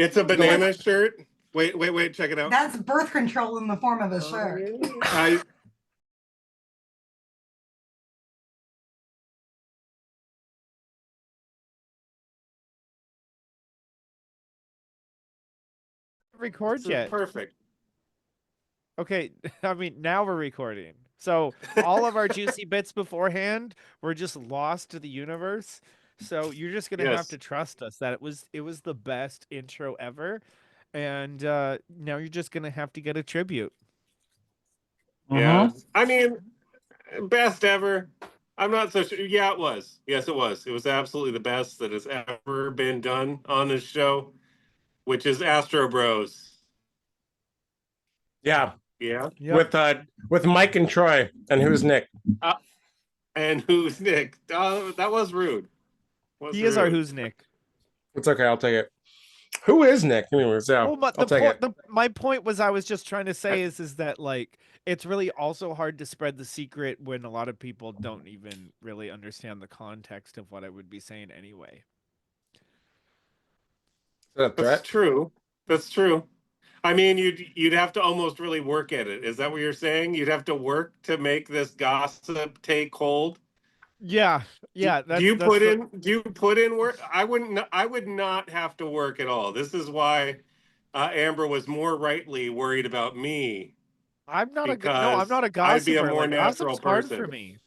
It's a banana shirt. Wait, check it out. That's birth control in the form of a shirt. I Record yet? Perfect. Okay, I mean now we're recording. So all of our juicy bits beforehand were just lost to the universe. So you're just gonna have to trust us that it was the best intro ever, and now you're just gonna have to get a tribute. Yeah, I mean, best ever. I'm not so sure. Yeah, it was. Yes, it was. It was absolutely the best that has ever been done on this show, which is Astro Bros. Yeah. Yeah. Yep. With Mike and Troy. And who's Nick? And who's Nick? That was rude. He is our who's Nick. It's okay, I'll take it. Who is Nick? Anyways, yeah. Well, but I'll take it. my point was I was just trying to say is that like it's really also hard to spread the secret when a lot of people don't even really understand the context of what I would be saying anyway. Is that a threat? That's true. That's true. I mean, you'd have to almost really work at it. Is that what you're saying? You'd have to work to make this gossip take hold. Yeah. Do you put in work? I would not have to work at all. This is why Amber was more rightly worried about me. I'm not a gossiper. I'd be a more like, natural gossip's hard person. for me.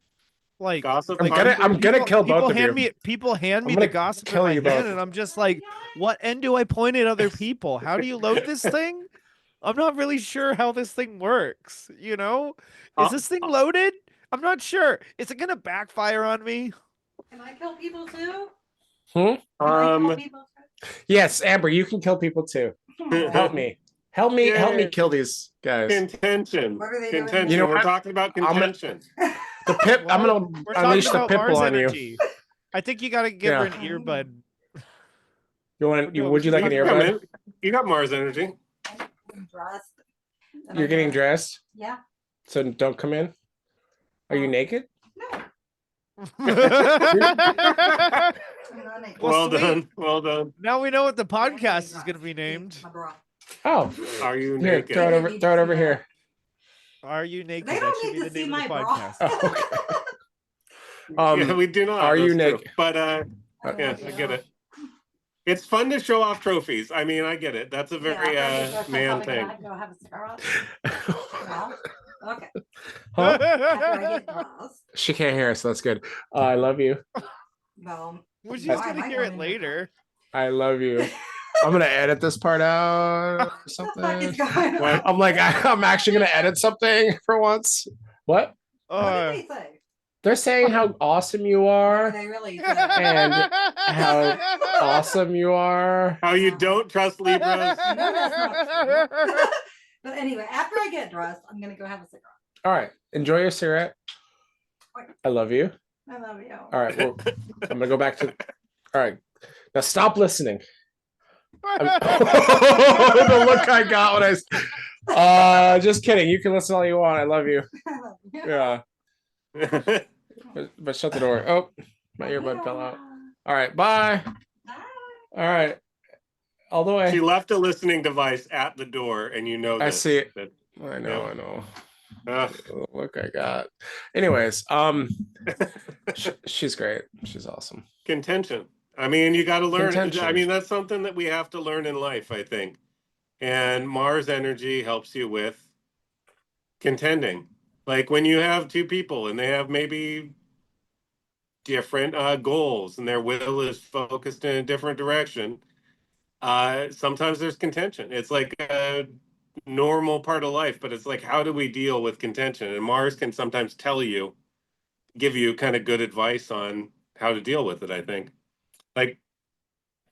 Like, gossip. I'm gonna kill both of you. People hand me the gossip in my hand, and I'm just like, what end do I point at other people? How do you load this thing? I'm not really sure how this thing works. You know, is this thing loaded? I'm not sure. Is it gonna backfire on me? Can I kill people too? Hmm? Can I kill people too? Yes, Amber, you can kill people too. Help me. Help me kill these guys. Contention. What are they Contention. doing? You know We're what? talking about contention. The pip. I'm gonna We're unleash talking the about pit Mars bull on you. energy. I think you gotta give her an earbud. You want? No, Would you like an earbud? You got Mars energy. I'm dressed. You're getting dressed. Yeah. So don't come in. Are you naked? No. Well done. Well done. Now we know what the podcast is going to be named. Oh, are you here? naked? Throw it over here. Are you naked? They don't need to see my podcast. Yeah, we do not. Are you That's naked? true. But yeah, I get it. It's fun to show off trophies. I mean, I get it. That's a very man thing. Go have a cigar. No? Okay. Huh? After I get dressed. She can't hear us, so that's good. I love you. No. Well, she's gonna hear it later. I love you. I'm gonna edit this part out or something. I'm like, I'm actually gonna edit something for once. What? What did they say? They're saying how awesome you are. They really say. And how awesome you are. How you don't trust Libras. I know that's not true. But anyway, after I get dressed, I'm gonna go have a cigarette. All right. Enjoy your cigarette. I love you. I love you. All right. Well, I'm gonna go back to. All right. Now stop listening. The look I got when I. Just kidding. You can listen all you want. I love you. Yeah. But shut the door. Oh, my earbud fell out. All right. Bye. All right. Although she left a listening device at the door, and you know. I see it. I know. I know. Look, I got. Anyways, she's great. She's awesome. Contention. I mean, you got to learn. Contention. I mean, that's something that we have to learn in life, I think. And Mars energy helps you with contending. Like when you have two people and they have maybe different goals and their will is focused in a different direction. Sometimes there's contention. It's like a normal part of life, but it's like, how do we deal with contention? And Mars can sometimes give you kind of good advice on how to deal with it, I think. Like,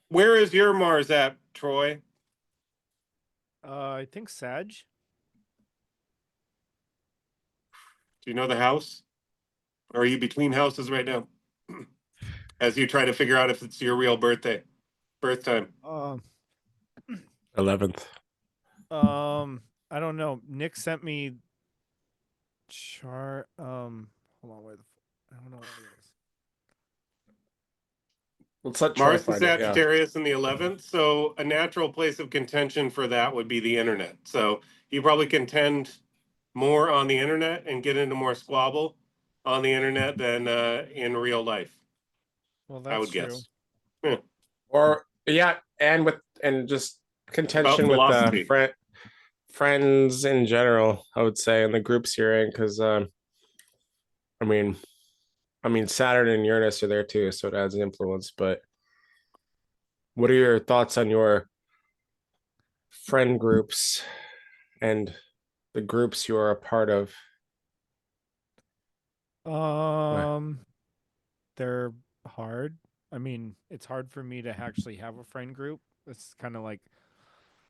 where is your Mars at, Troy? I think Sag. Do you know the house? Or are you between houses right now? As you try to figure out if it's your real birth time. 11th. I don't know. Nick sent me chart. Hold on, I don't know what it is. Let's let Troy Mars and find it. Yeah. Sagittarius in the 11th. So a natural place of contention for that would be the internet. So you probably contend more on the internet and get into more squabble on the internet than in real life. Well, I that's would true. guess. Yeah. Or yeah, and just contention with philosophy. friends in general, I would say, in the groups you're in, because I mean Saturn and Uranus are there too, so it adds an influence. But what are your thoughts on your friend groups and the groups you are a part of? They're hard. I mean, it's hard for me to actually have a friend group. It's kind of like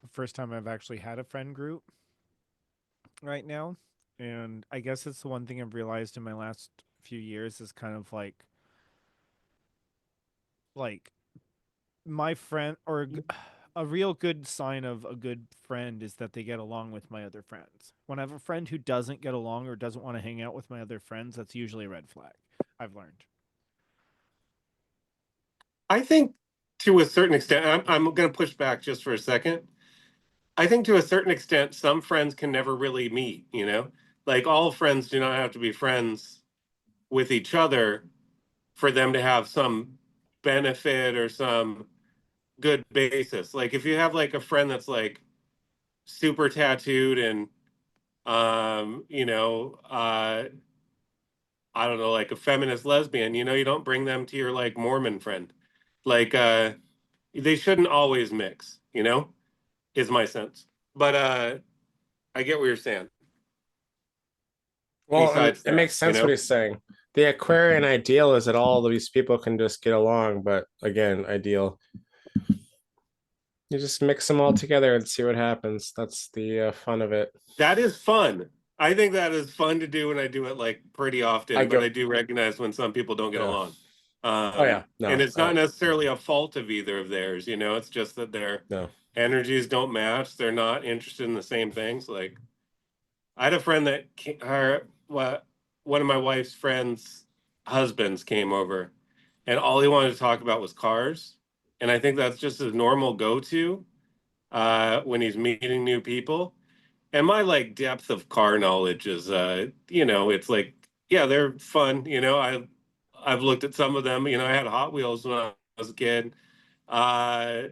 the first time I've actually had a friend group right now. And I guess it's the one thing I've realized in my last few years is kind of like my friend or a real good sign of a good friend is that they get along with my other friends. When I have a friend who doesn't get along or doesn't want to hang out with my other friends, that's usually a red flag. I've learned. I think to a certain extent, I'm going to push back just for a second. I think to a certain extent, some friends can never really meet, you know? Like all friends do not have to be friends with each other for them to have some benefit or some good basis. Like if you have like a friend that's like super tattooed and I don't know, like a feminist lesbian, you know, you don't bring them to your like Mormon friend. Like they shouldn't always mix, you know, is my sense. But I get what you're saying. Well, Besides it that, makes you sense what know, he's saying. The Aquarian ideal is that all of these people can just get along, but again, ideal. You just mix them all together and see what happens. That's the fun of it. that is fun. I think that is fun to do, and I do it like pretty often. But I do recognize when some people don't get Yeah. along. Oh yeah, no, And it's not necessarily a fault of either of theirs. You know, it's just that their no. energies don't match. They're not interested in the same things. Like I had a friend that one of my wife's friends' husbands came over, and all he wanted to talk about was cars. And I think that's just a normal go-to when he's meeting new people. And my like depth of car knowledge is, it's like, yeah, they're fun. You know, I've looked at some of them. You know, I had Hot Wheels when I was a kid. Uh,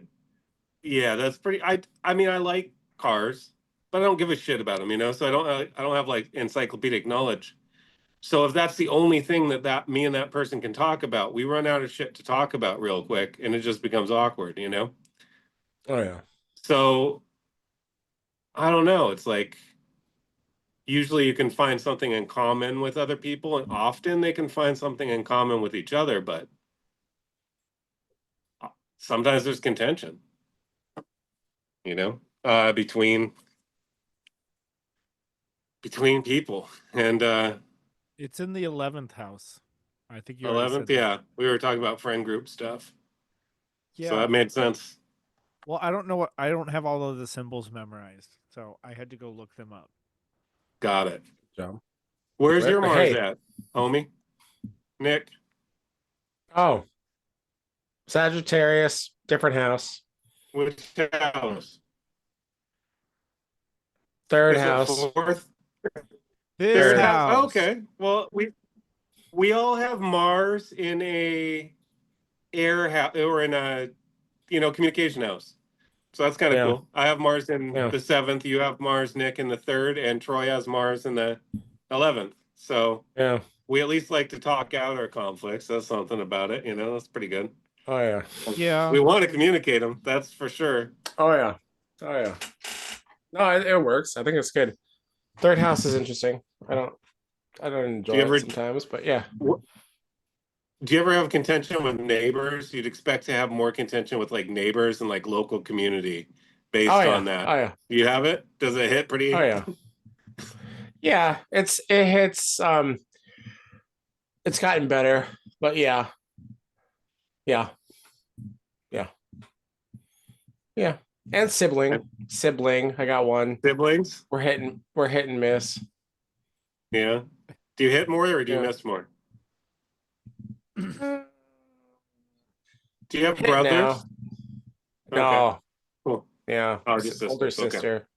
yeah, that's pretty. I mean, I like cars, but I don't give a shit about them. You know, so I don't have like encyclopedic knowledge. So if that's the only thing that me and that person can talk about, we run out of shit to talk about real quick, and it just becomes awkward. You know. Oh yeah. So I don't know. It's like usually you can find something in common with other people, and often they can find something in common with each other, but sometimes there's contention, you know, between people. And It's in the 11th house. I think you already 11th, said that. yeah, we were talking about friend group stuff, so Yeah. that made sense. Well, I don't have all of the symbols memorized, so I had to go look them up. Got it. Job. Where's your But Mars hey, at, homie? Nick? oh, Sagittarius, different house, Which house? third Is it house. fourth? This Third house. house? Okay. Well, we all have Mars in a air house or in a communication house. So that's kind of Yeah, cool. I have Mars in yeah, the 7th. You have Mars, Nick, in the 3rd, and Troy has Mars in the 11th. So yeah. we at least like to talk out our conflicts. That's something about it. You know, that's pretty good. Oh yeah. Yeah. We want to communicate them. That's for sure. Oh yeah. Oh yeah. No, it works. I think it's good. Third house is interesting. I don't Do you enjoy ever it sometimes, but yeah. do you ever have contention with neighbors? You'd expect to have more contention with like neighbors and like local community Oh based yeah. on that. Oh yeah. Do you have it? Does it hit Oh pretty? yeah. Yeah, it hits it's gotten better, but yeah. Yeah. Yeah. Yeah. And sibling. I got one. Siblings? We're hit and miss. Yeah. Do you hit more or do you Yeah. miss more? Do you have Hit now. brothers? Okay, No. cool. Yeah. Oh, just Older sisters. Okay, sister.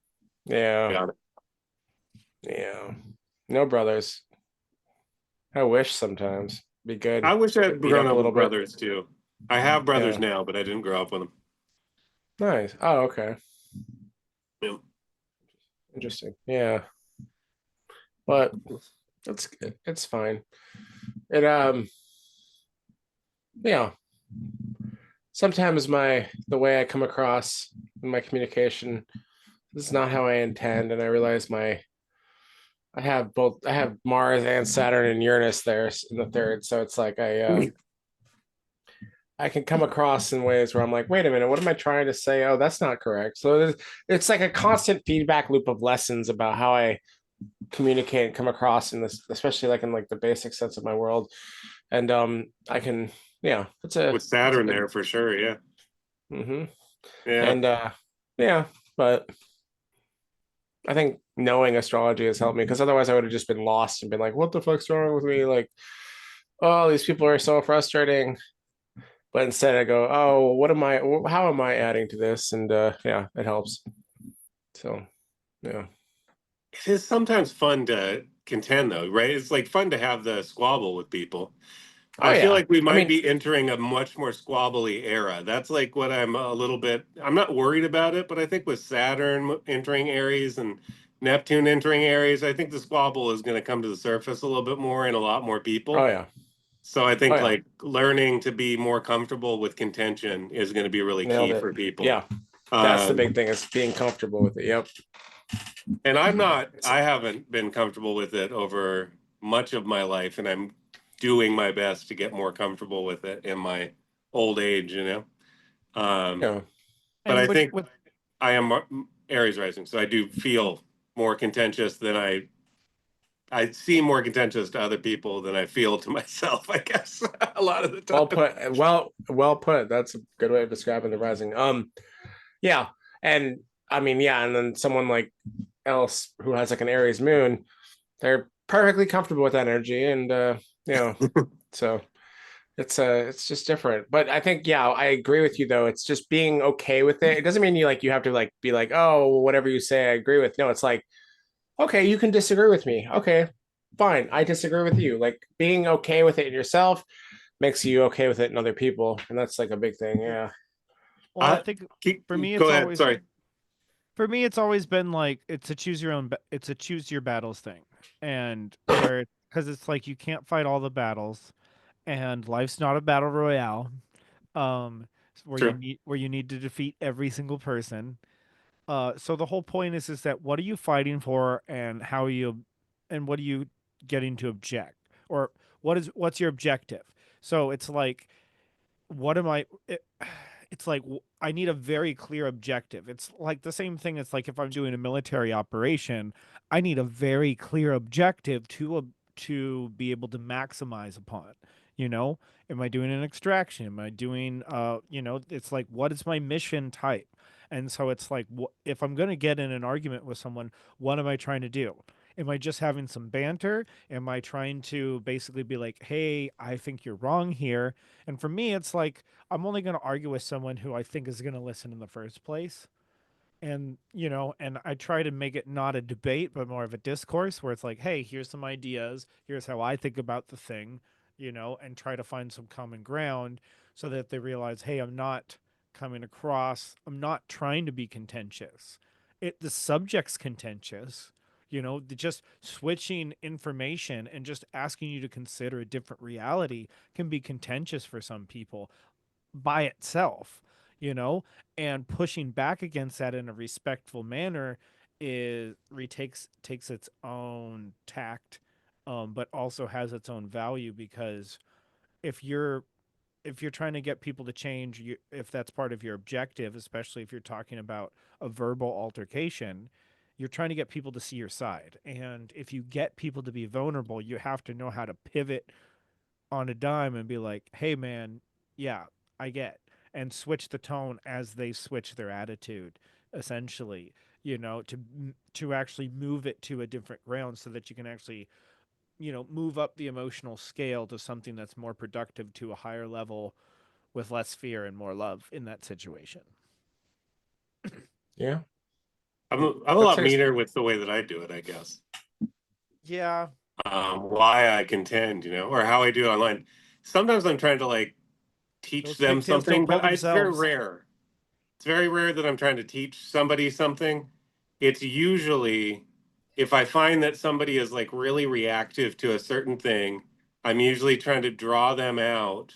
Yeah. got it. Yeah. No brothers. I wish sometimes. Be good. I wish I Get had beat grown up a up little with bit. brothers too. I have brothers Yeah. now, but I didn't grow up with them. Nice. Oh, okay. Yeah. Interesting. Yeah. But it's fine. It yeah. Sometimes the way I come across in my communication is not how I intend, and I realize I have Mars and Saturn and Uranus there in the third, so it's like I can come across in ways where I'm like, wait a minute, what am I trying to say? Oh, that's not correct. So it's like a constant feedback loop of lessons about how I communicate and come across in this, especially like in like the basic sense of my world. And I can, yeah, With it's a Saturn good. there for sure. Yeah. Hmm. Yeah. And yeah, but I think knowing astrology has helped me because otherwise I would have just been lost and been like, what the fuck's wrong with me? Like, oh, these people are so frustrating. But instead I go, oh, how am I adding to this? And yeah, it helps. So yeah. It is sometimes fun to contend though, right? It's like fun to have the squabble with people. Oh I feel yeah. like we I might mean, be entering a much more squabbly era. That's like what I'm not worried about it, but I think with Saturn entering Aries and Neptune entering Aries, I think the squabble is going to come to the surface a little bit more in a lot more oh people. yeah. So I Oh think yeah. like learning to be more comfortable with contention is going to be really Nailed key it. for people. Yeah. That's the big thing is being comfortable with it. Yep. And It's I haven't been comfortable with it over much of my life, and I'm doing my best to get more comfortable with it in my old age, you know? Um, yeah. but I And think with I am Aries rising, so I do feel more contentious than I seem more contentious to other people than I feel to myself, I guess, a lot of the Well time. put. Well put. That's a good way of describing the rising. Yeah. And I mean, yeah, and then someone like else who has like an Aries moon, they're perfectly comfortable with that energy and you know, so it's just different. But I think yeah, I agree with you though. It's just being okay with it. It doesn't mean you have to like be like, oh, whatever you say, I agree with. No, it's like, okay, you can disagree with me. Okay, fine, I disagree with you. Like being okay with it in yourself makes you okay with it in other people, and that's like a big thing. Yeah. well, I think Keep, for me go it's ahead. always Sorry. for me it's always been like it's a choose your own it's a choose your battles thing. And where because it's like you can't fight all the battles and life's not a battle royale True. where you need to defeat every single person. So the whole point is that what are you fighting for, and how are you, and what are you getting to object, or what's your objective? So it's like, what am I? It's like I need a very clear objective. It's like the same thing. It's like if I'm doing a military operation, I need a very clear objective to be able to maximize upon. You know, am I doing an extraction? Am I doing it's like what is my mission type? And so it's like if I'm going to get in an argument with someone, what am I trying to do? Am I just having some banter? Am I trying to basically be like, "Hey, I think you're wrong here." And for me, it's like I'm only going to argue with someone who I think is going to listen in the first place. And, and I try to make it not a debate, but more of a discourse where it's like, hey, here's some ideas. Here's how I think about the thing, and try to find some common ground so that they realize, hey, I'm not trying to be contentious. The subject's contentious. Just switching information and just asking you to consider a different reality can be contentious for some people by itself, you know, and pushing back against that in a respectful manner is retakes takes its own tact, but also has its own value because if you're if you're trying to get people to change, if that's part of your objective, especially if you're talking about a verbal altercation, you're trying to get people to see your side. And if you get people to be vulnerable, you have to know how to pivot on a dime and be like, "Hey, man, yeah, I get," and switch the tone as they switch their attitude, essentially, to actually move it to a different ground so that you can actually, move up the emotional scale to something that's more productive to a higher level with less fear and more love in that situation. Yeah. I'm a That lot takes meaner with the way that I do it, I guess. Yeah. Why I contend, or how I do it online. Sometimes I'm trying to like teach Those them pigtails don't something, pull but it's very themselves. rare. It's very rare that I'm trying to teach somebody something. It's usually if I find that somebody is like really reactive to a certain thing, I'm usually trying to draw them out.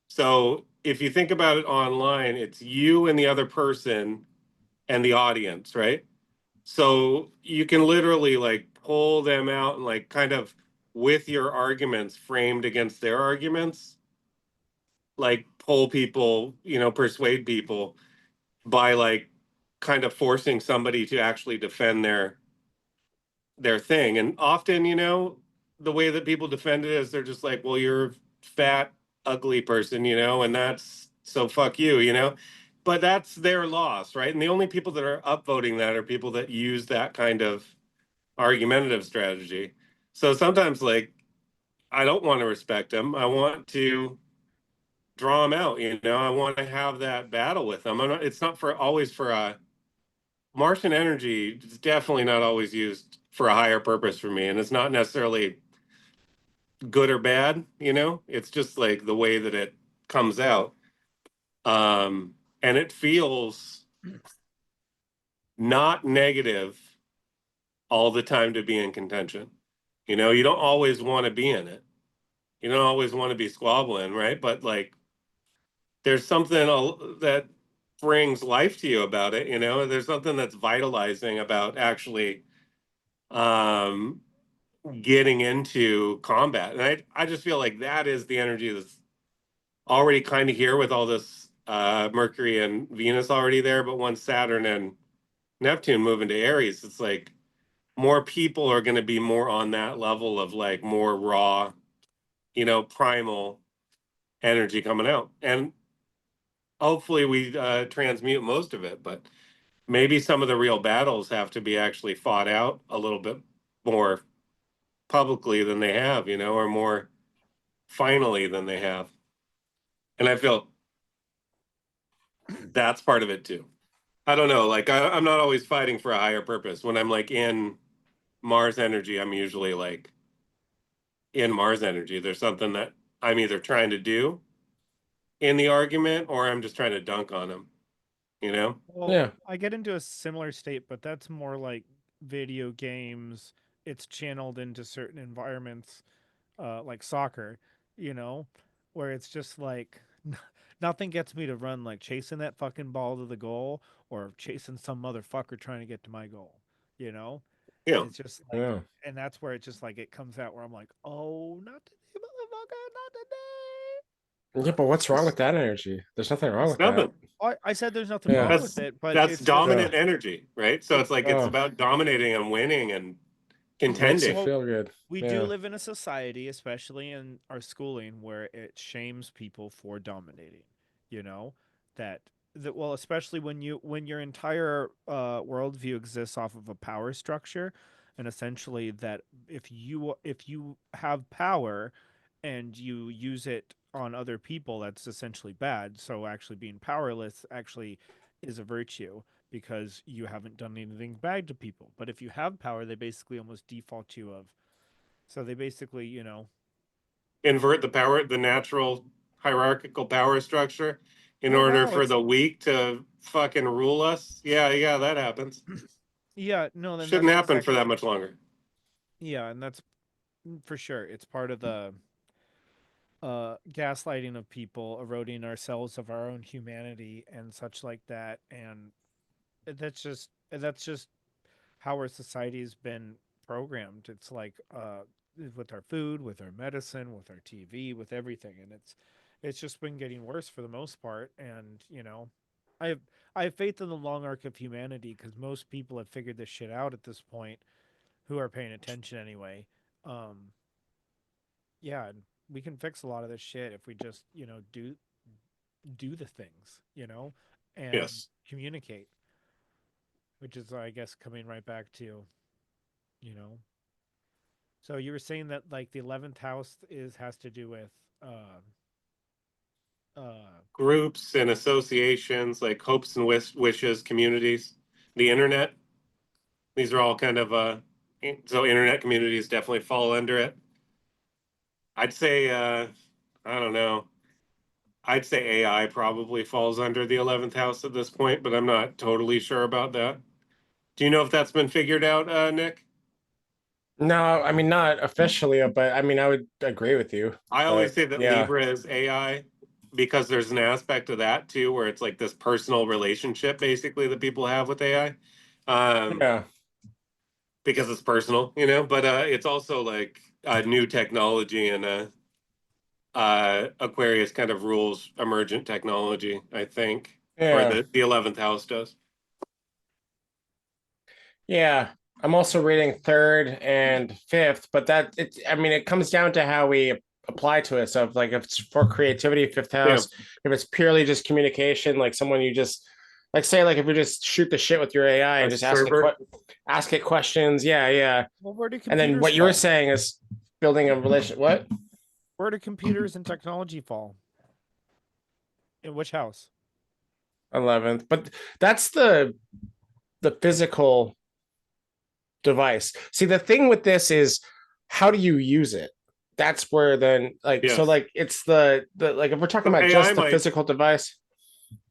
So if you think about it online, it's you and the other person and the audience, right? So you can literally like pull them out and like kind of with your arguments framed against their arguments, like pull people, persuade people by like kind of forcing somebody to actually defend their thing. And often, the way that people defend it is they're just like, well, you're a fat, ugly person, and that's so fuck you, But that's their loss, right? And the only people that are upvoting that are people that use that kind of argumentative strategy. So sometimes, like, I don't want to respect them. I want to draw them out. I want to have that battle with them. It's not for always for a Martian energy. It's definitely not always used for a higher purpose for me, and it's not necessarily good or bad. It's just like the way that it comes out, and it feels not negative all the time to be in contention. You don't always want to be in it. You don't always want to be squabbling, right? But like, there's something that brings life to you about it. There's something that's vitalizing about actually um, getting into combat, and I just feel like that is the energy that's already kind of here with all this Mercury and Venus already there. But once Saturn and Neptune move into Aries, it's like more people are going to be more on that level of like more raw, primal energy coming out. And hopefully we transmute most of it, but maybe some of the real battles have to be actually fought out a little bit more publicly than they have, or more finally than they have. And I feel that's part of it too. I don't know, like I'm not always fighting for a higher purpose. When I'm like in Mars energy, I'm usually like in Mars energy. There's something that I'm either trying to do in the argument or I'm just trying to dunk on them, you know? Well, yeah. I get into a similar state, but that's more like video games. It's channeled into certain environments, like soccer, you know, where it's just like nothing gets me to run like chasing that fucking ball to the goal or chasing some motherfucker trying to get to my goal, you know? Yeah. It's just like, Yeah. and that's where it just like it comes out where I'm like, oh, not today, motherfucker, not today. Yeah, but what's wrong with that energy? There's nothing wrong It's with that. nothing. I said there's nothing Yeah. wrong with That's it, but that's it's just Yeah. dominant energy, right? So it, it's like it's Oh, about dominating and winning and makes you contending. well, feel good. we do Yeah. live in a society, especially in our schooling, where it shames people for dominating. You know that well, especially when your entire worldview exists off of a power structure, and essentially that if you have power and you use it on other people, that's essentially bad. So actually being powerless actually is a virtue because you haven't done anything bad to people. But if you have power, they basically almost default you of. So they basically, Invert the natural hierarchical power structure in well, order no, for it's the weak to fucking rule us. Yeah, yeah, that happens. yeah, no, then Shouldn't that's happen for exactly that much longer. yeah, and that's for sure. It's part of the gaslighting of people, eroding ourselves of our own humanity and such like that, and that's just how our society's been programmed. It's like with our food, with our medicine, with our TV, with everything, and it's just been getting worse for the most part. And I have I have faith in the long arc of humanity because most people have figured this shit out at this point, who are paying attention anyway. Um, yeah, and we can fix a lot of this shit if we just do the things, and Yes. communicate, which is I guess coming right back to you know So you were saying that like the 11th house is has to do with um groups and associations like hopes and wishes, communities, the internet. These are all kind of so internet communities definitely fall under it. I'd say I don't know. I'd say AI probably falls under the 11th house at this point, but I'm not totally sure about that. Do you know if that's been figured out, Nick? No, I mean not officially, but I mean I would agree with you. I always But say that yeah, Libra is AI because there's an aspect of that too, where it's like this personal relationship basically that people have with AI. Um, yeah, because it's personal, but it's also like new technology and Aquarius kind of rules emergent technology, I think, or yeah, the 11th house does. yeah. I'm also reading third and fifth, but that it. I mean, it comes down to how we apply to it. So, if it's for creativity, fifth Yeah, house. If it's purely just communication, like someone you just like say, like if you just shoot the shit with your AI and a just server. ask it questions, yeah, yeah. Well, where do And then computers what you were fall? saying is building a relation. What? Where do computers and technology fall? In which house? 11th, but that's the physical device. See, the thing with this is how do you use it? That's where then Yes. it's the like if we're talking So about AI just the physical device,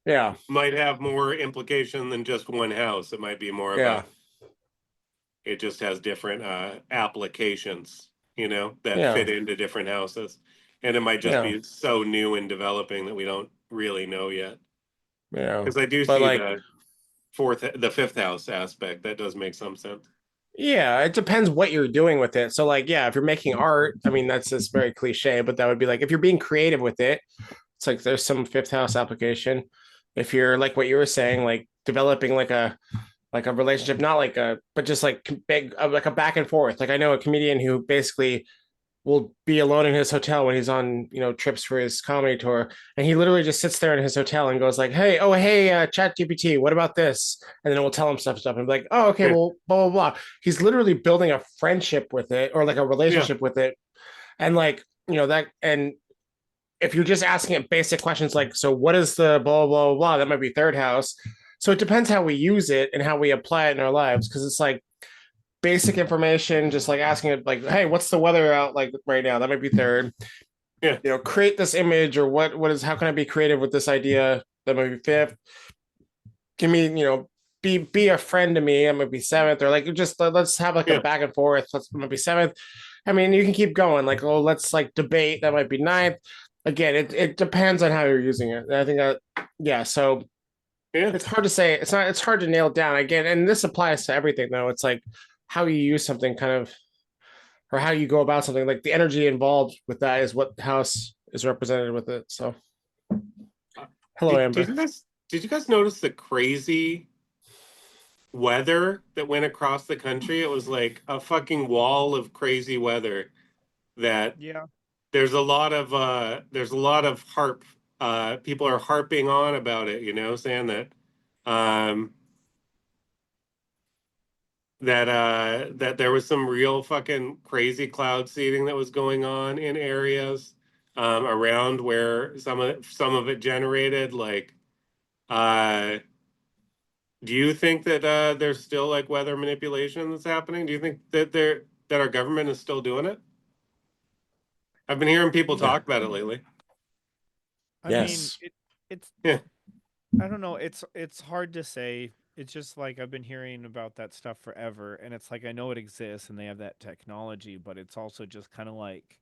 yeah, might have more implication than just one house. It might be more of yeah, a it just has different applications, that yeah, fit into different houses. And it might just yeah, be so new and developing that we don't really know yet. yeah. Because I do But see like, the fifth house aspect. That does make some sense. yeah, it depends what you're doing with it. So like, yeah, if you're making art, I mean that's just very cliche, but that would be like if you're being creative with it, it's like there's some fifth house application. If you're like what you were saying, like developing like a relationship, not like a, but just like big, like a back and forth. Like I know a comedian who basically will be alone in his hotel when he's on, trips for his comedy tour, and he literally just sits there in his hotel and goes like, "Hey, oh hey, Chat GPT, what about this?" And then it will tell him stuff, and be like, "Oh, okay, Yeah. well, blah blah blah." He's literally building a friendship with it or like a Yeah. relationship with it, and like that and. If you're just asking it basic questions like, so what is the blah, blah, blah, that might be third house. So it depends how we use it and how we apply it in our lives. Cause it's like basic information, just like asking it, like, hey, what's the weather out like right now? That might be third. Yeah. Create this image or how can I be creative with this idea? That might be fifth. Give me, be a friend to me. That might be seventh, or like just let's have like a Yeah. back and forth. Let's might be seventh. I mean, you can keep going. Like, oh, let's like debate. That might be ninth. Again, it depends on how you're using it. I think that yeah. So Yeah. it's hard to say. It's hard to nail it down again. And this applies to everything though. It's like how you use something kind of or how you go about something. Like the energy involved with that is what house is represented with it. So hello, Did, did Amber. you guys did you guys notice the crazy weather that went across the country? It was like a fucking wall of crazy weather that Yeah. there's a lot of harp people are harping on about it, saying that um that there was some real fucking crazy cloud seeding that was going on in areas around where some of it generated like uh do you think that there's still like weather manipulation that's happening? Do you think that our government is still doing it? I've been hearing people Yeah. talk about it lately. I mean, Yes. it's Yeah. I don't know. It's hard to say. It's just like I've been hearing about that stuff forever, and it's like I know it exists and they have that technology, but it's also just kind of like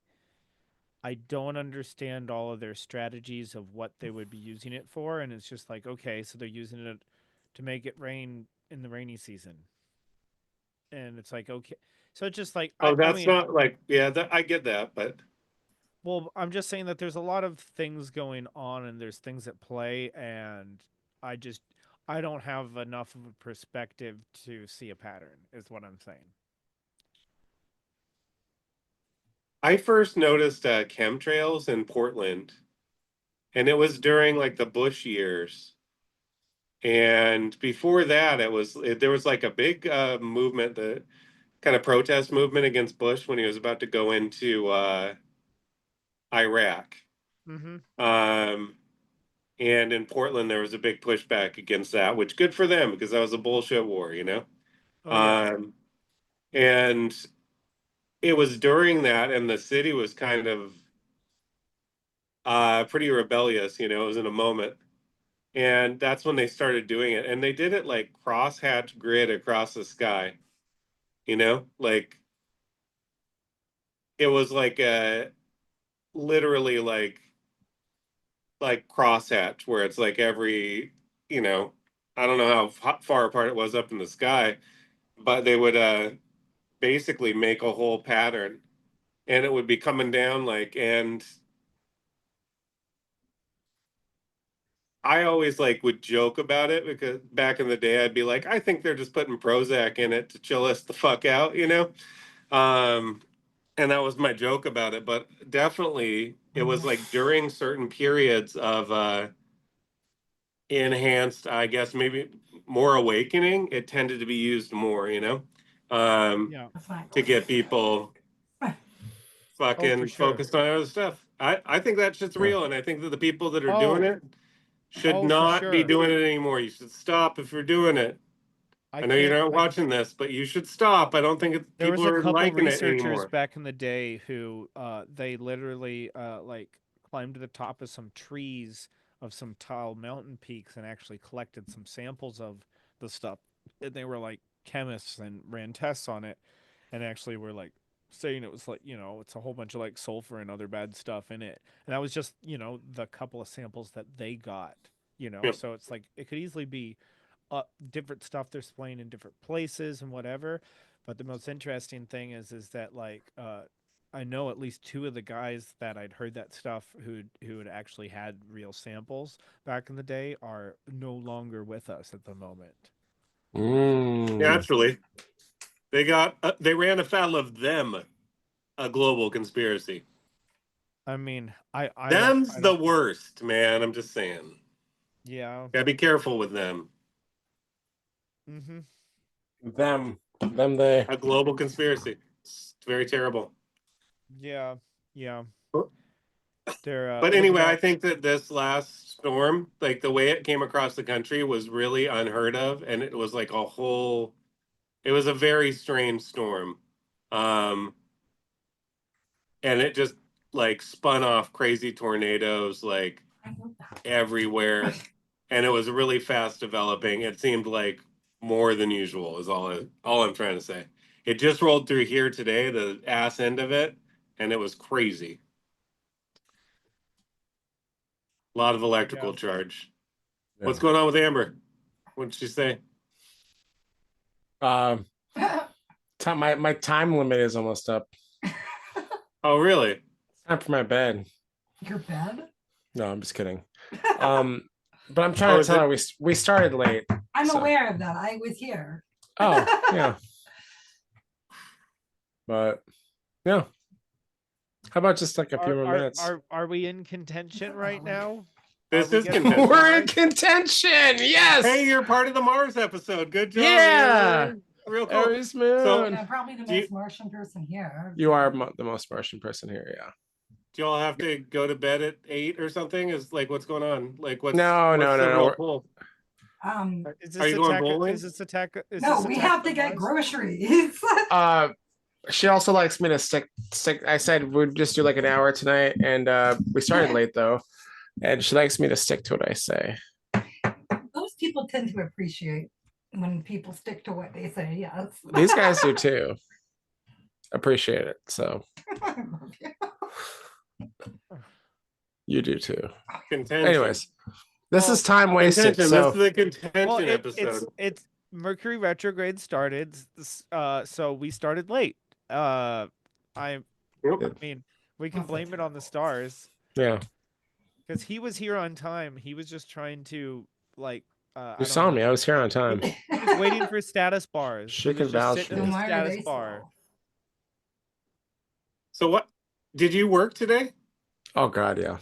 I don't understand all of their strategies of what they would be using it for, and it's just like okay, so they're using it to make it rain in the rainy season, and it's like okay, so it's just like Oh, I that's mean, not like yeah, I get that, but well, I'm just saying that there's a lot of things going on and there's things at play, and I just I don't have enough of a perspective to see a pattern, is what I'm saying. I first noticed chemtrails in Portland, and it was during like the Bush years. And before that, there was like a big movement, the kind of protest movement against Bush when he was about to go into Iraq. Mm-hmm. Um, And in Portland, there was a big pushback against that, which good for them because that was a bullshit war, you know? Oh, yeah. And it was during that, and the city was kind of pretty rebellious, you know, it was in a moment. And that's when they started doing it. And they did it like crosshatch grid across the sky, you know? Like it was like literally like crosshatch where it's like every, you know, I don't know how far apart it was up in the sky, but they would basically make a whole pattern and it would be coming down like, and I always like would joke about it because back in the day I'd be like, I think they're just putting Prozac in it to chill us the fuck out, you know? Um, and that was my joke about it, but definitely it was like during certain periods of enhanced, I guess maybe more awakening, it tended to be used more, you know? Yeah. To get people fucking sure. focused on other stuff. I think that shit's real, and I think that the people that are doing it should for not be sure. doing it anymore. You should stop if you're doing it. I know you're not watching this, but you should stop. I don't think There was people a are couple liking it researchers anymore. back in the day who they literally like climbed to the top of some trees of some tall mountain peaks and actually collected some samples of the stuff. And they were like chemists and ran tests on it and actually were like saying it was like, you know, it's a whole bunch of like sulfur and other bad stuff in it. And that was just, you know, the couple of samples that they got, you know. Yep. So it's like it could easily be different stuff they're displaying in different places and whatever. But the most interesting thing is that like I know at least two of the guys that I'd heard that stuff who had actually had real samples back in the day are no longer with us at the moment. Naturally, they ran afoul of them, a global conspiracy. I mean, I Them's I the don't worst, man. I'm just saying. yeah. Gotta be careful with them. Mm-hmm. Them, they. A global conspiracy. It's very terrible. Yeah. Yeah. They're But looking anyway, I at think that this last storm, like the way it came across the country, was really unheard of, and it was like a whole. It was a very strange storm, um, and it just like spun off crazy tornadoes like everywhere, and it was really fast developing. It seemed like more than usual. Is all I'm trying to say. It just rolled through here today, the ass end of it, and it was crazy. A lot of electrical charge. Yeah. What's going on with Amber? What did she say? My time limit is almost up. Oh, really? It's time for my bed. Your bed? No, I'm just kidding. But I'm trying to tell her we started late. I'm aware of that. I was here. Oh, yeah. But yeah. How about just like a few more minutes? Are we in contention right now? This is contention. We're in contention. Yes. Hey, you're part of the Mars episode. Good job. Yeah. Real cool. Aries moon. So, I'm probably the most Martian person here. You are the most Martian person here. Yeah. do y'all have to go to bed at 8 or something? Is like what's going on? Like what's No. Is Are you going attack? bowling? Is this attack? Is No, this we attack have to on get Mars? groceries. She also likes me to stick. I said we'd just do like an hour tonight, and we started late though, and she likes me to stick to what I say. Those people tend to appreciate when people stick to what they say. Yes, These guys do too. Appreciate it. So I love you. you do too. Contention. Anyways, this is time wasted. Contention. So This is the contention episode. It's Mercury retrograde started. So we started late. I mean, we can blame it on the stars. Yeah. Because he was here on time. He was just trying to like. You saw me. I was here on time. He was waiting for status bars. She He can was just vouch sitting for in me. the status bar. So what? Did you work today? Oh God, yeah.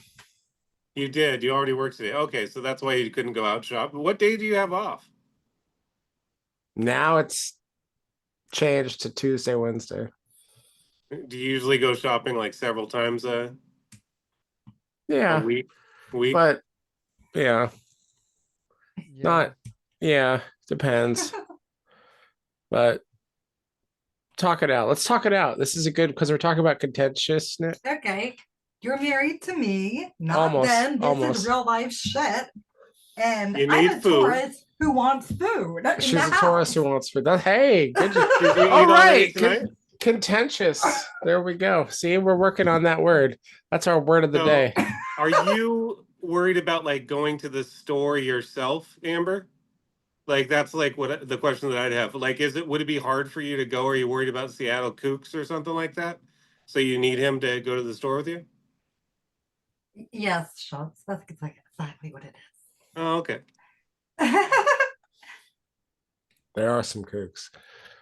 You did. You already worked today. Okay, so that's why you couldn't go out shop. What day do you have off? Now it's changed to Tuesday, Wednesday. Do you usually go shopping like several times a Yeah, week? but Yeah. Yeah. Not. Yeah. Depends. But talk it out. Let's talk it out. This is a good because we're talking about contentiousness. Okay, you're married to me, not Almost, Ben. This almost. is real life shit. And You I'm need a food. Taurus who wants food. In She's the a Taurus house. who wants food. Hey, good. Did you eat All already right. tonight? Contentious. There we go. See, we're working on that word. That's our word of the So, day. are you worried about like going to the store yourself, Amber? Like that's like what the question that I'd have. Like, would it be hard for you to go? Are you worried about Seattle Kooks or something like that? So you need him to go to the store with you? Yes, Schultz. That's exactly what it Oh, okay. is. There are some kooks.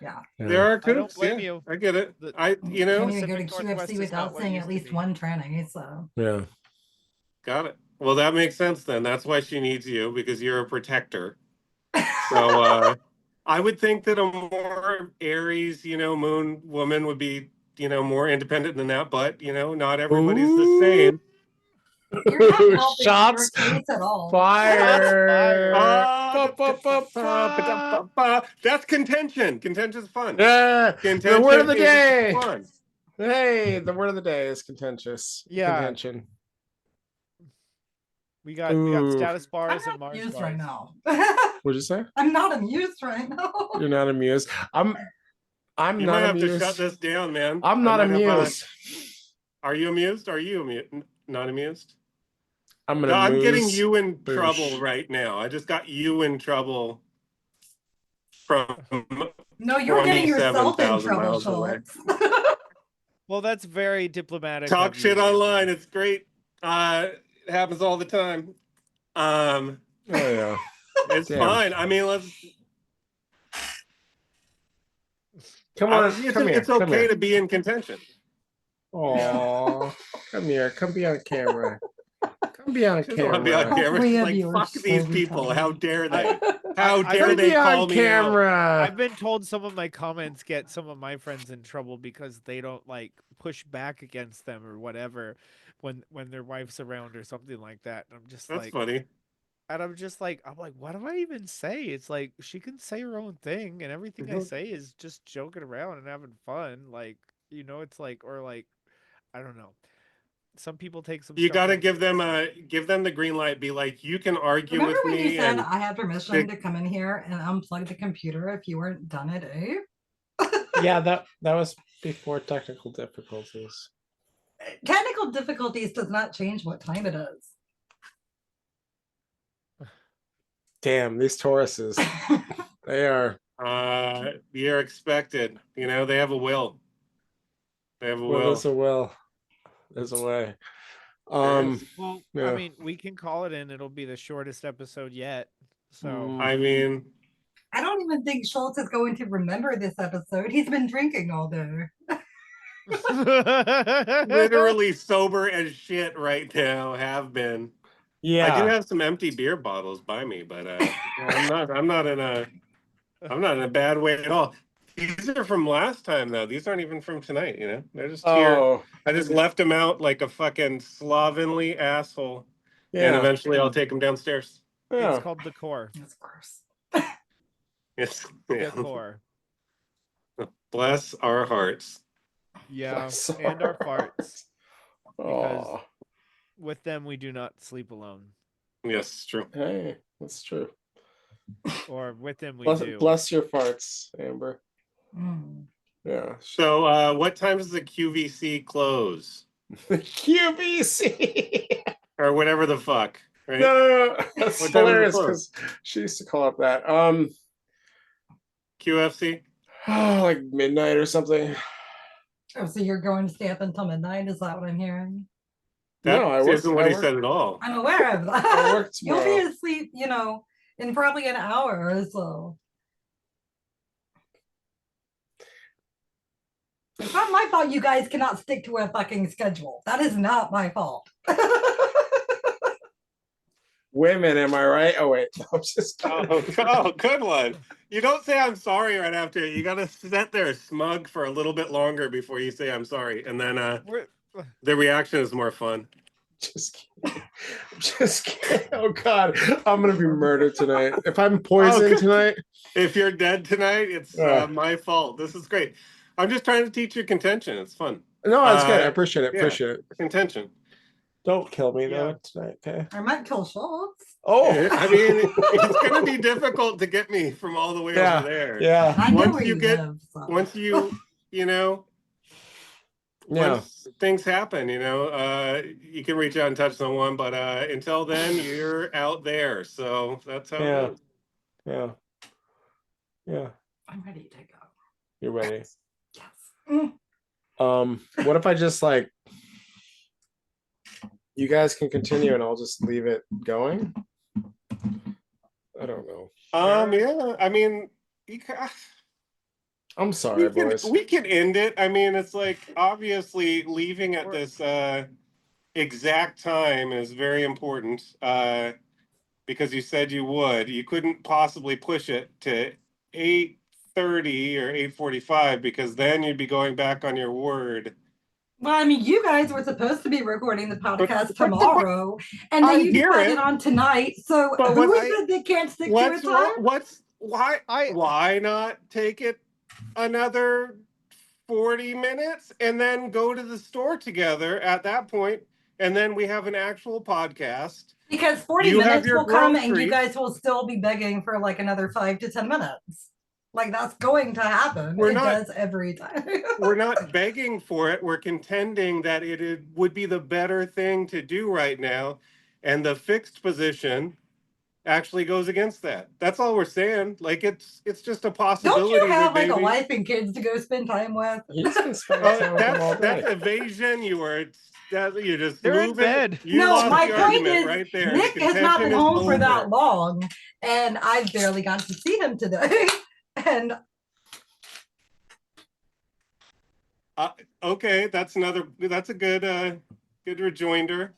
Yeah. There are I don't kooks. blame Yeah, you. I get it. The- You Can't know, even go to Pacific Northwest QFC is not without what it saying used at to least be. one tranny. So Yeah. got it. Well, that makes sense then. That's why she needs you because you're a protector. So I would think that a more Aries, moon woman would be, more independent than that. But not everybody's the same. you're not helping Shots your case at all. fire. That's contention. Contention's fun. Yeah. The Contention word of the is day. fun. Hey, the word of the day is contentious. Yeah. Contention. We got Ooh. status I'm bars and not Mars amused bars. right now. What'd you say? I'm not amused right now. You're not amused. I'm You not might have amused. to shut this down, man. I'm not I might have, amused. are you amused? Are you not amused? I'm No, gonna I'm getting moose. you in Boosh. trouble right now. I just got you in trouble from No, you're getting yourself in 27,000 trouble, miles away. Schultz. Well, that's very diplomatic. Talk of shit you, online. Amber. It's great. It happens all the time. Oh yeah. It's Damn. fine. I mean, Come on. Come here. it's Come okay here. to be in contention. Oh, come here. Come be on camera. Come be on She doesn't want to be on camera. All camera. three She's of like, you are fuck so these people. retarded. How dare they? How I- dare Come they be on call me out? camera. I've been told some of my comments get some of my friends in trouble because they don't like push back against them or whatever when their wife's around or something like that. And I'm just That's like, funny. and I'm like, what do I even say? It's like she can say her own thing, and everything I Mhm. say is just joking around and having fun. Like, it's like, or like, I don't know. Some people take some. You stuff got to really give them seriously. the green light. Be like, you can argue Remember with when you me, said and I have permission to come in here and unplug the computer if you weren't done at 8? Yeah, that was before technical difficulties. Technical difficulties does not change what time it is. Damn, these Tauruses. They are. you're expected. They have a will. They have a Well, will. there's a will. There's a way. Yes. Well, Yeah. I mean, we can call it in. It'll be the shortest episode yet. So I mean, I don't even think Schultz is going to remember this episode. He's been drinking all day. literally sober as shit right now. Have been. Yeah. I do have some empty beer bottles by me, but I'm not in a bad way at all. These are from last time though. These aren't even from tonight. They're just here. Oh, I just left them out like a fucking slovenly asshole, and yeah. eventually I'll take them downstairs. Yeah. it's called the core. That's gross. Yes. The Yeah. core. Bless our hearts. Yeah, Bless and our farts. Because Oh, with them we do not sleep alone. Yes, it's true. hey, that's true. Or with them we Bless, do. bless your farts, Amber. Mm. Yeah. So, what time does the QVC close, QVC. or whatever the fuck? Right? No. That's What time does it hilarious close? because she used to call it that. QFC. Like midnight or something. Oh, so you're going to stay up until midnight? Is that what I'm hearing? That No, I work. isn't what he said at all. I'm aware of I that. work You'll tomorrow. be asleep, in probably an hour or so. It's not my fault you guys cannot stick to a fucking schedule. That is not my fault. Women, am I right? Oh wait, no, I'm just kidding. Oh, good one. You don't say I'm sorry right after. You gotta sit there smug for a little bit longer before you say I'm sorry, and then We're the reaction is more fun. Just kidding. Just kidding. Oh God, I'm gonna be murdered tonight. If I'm poisoned tonight, If you're dead tonight, it's Yeah. my fault. This is great. I'm just trying to teach you contention. It's fun. no, it's good. I appreciate it. yeah. Appreciate it. Contention. Don't kill me Yeah. though tonight, okay? I might kill Schultz. Oh, I mean, it's going to be difficult to get me from all the way Yeah. over there. yeah, I know Once where you you get- live. So. Once you know, yeah. once things happen, you can reach out and touch someone, but until then, you're out there. So that's how Yeah. it goes. Yeah. Yeah. I'm ready to go. You're ready. Yes. What if I just like you guys can continue and I'll just leave it going? I don't know. Yeah. I mean, I'm sorry, boys. we can end it. I mean, it's like obviously leaving at this exact time is very important because you said you would. You couldn't possibly push it to 8:30 or 8:45 because then you'd be going back on your word. Well, I mean, you guys were supposed to be recording the podcast but tomorrow, and I then you hear decided it. on tonight. So But who what said they can't stick to a What's time? wrong? Why not take it another 40 minutes and then go to the store together at that point, and then we have an actual podcast. Because 40 You have minutes your will come and you groceries. guys will still be begging for like another 5 to 10 minutes. Like that's going to happen. We're It not- does every time. We're not begging for it. We're contending that it would be the better thing to do right now. And the fixed position actually goes against that. That's all we're saying. Like it's just a possibility. Don't you have that like a maybe- wife and kids to go spend time with? He's been spending time with them all that's day. evasion. You're just They're in moving. bed. You No, lost my the point argument is right there. Nick The has not been contention is home for that over. long, and I barely got to see him today. And Okay, that's a good rejoinder.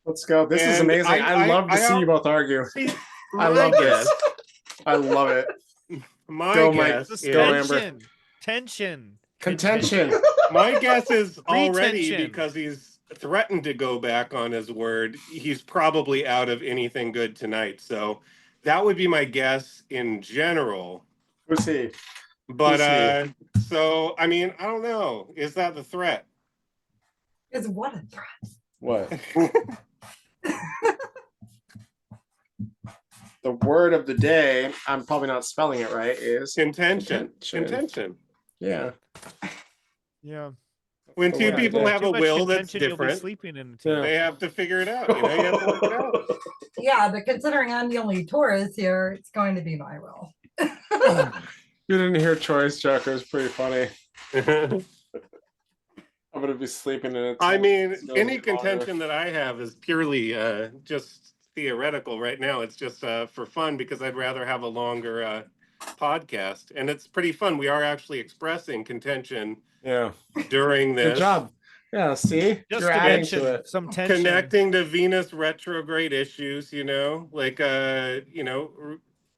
Let's go. This is And amazing. I love to see you both argue. See, I my love guess, this. I love it. my Go, Mike. guess, Go, is, Amber. Tension. Contention. my guess is already Retention. because he's threatened to go back on his word. He's probably out of anything good tonight. So that would be my guess in general. Who's he? But so I mean, I don't know. Is that the threat? is what a threat. What? The word of the day, I'm probably not spelling it right, is Contention. Contention. Contention. yeah. Yeah. When The two word of the people day. have Too a much will that's contention, you'll be different, sleeping in Yeah. they have to figure it out. You know, you have to work it out. Yeah, but considering I'm the only Taurus here, it's going to be my will. You didn't hear Troy's joke. It was pretty funny. I'm gonna be sleeping in it. I mean, It's gonna any be longer. contention that I have is purely just theoretical right now. It's just for fun because I'd rather have a longer podcast. And it's pretty fun. We are actually expressing contention Yeah. during this. Good job. Yeah. See, Just you're to adding mention to it. some tension. Connecting to Venus retrograde issues, like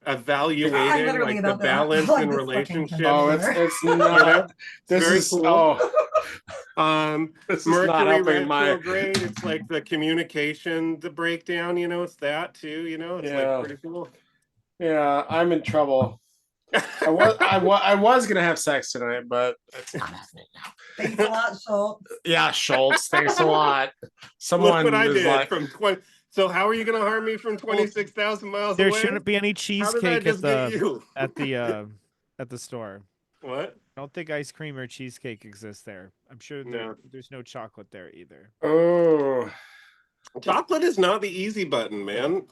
evaluating literally like the about to balance like in this fucking relationships. Oh, it's not. This Very is cool. oh, this is not Mercury helping my. retrograde, it's like the communication, the breakdown, it's that too, it's Yeah. like pretty cool. Yeah, I'm in trouble. I was gonna have sex tonight, but it's not happening now. Thanks a lot, Schultz. Yeah, Schultz, thanks a lot. Someone Look what I is did like, from 20. So how are you going to harm me from 26,000 miles There away? shouldn't be any How did cheesecake that at just get the you? at the store. What? I don't think ice cream or cheesecake exists there. I'm sure No. there's no chocolate there either. oh, Chocolate is not the easy button, man.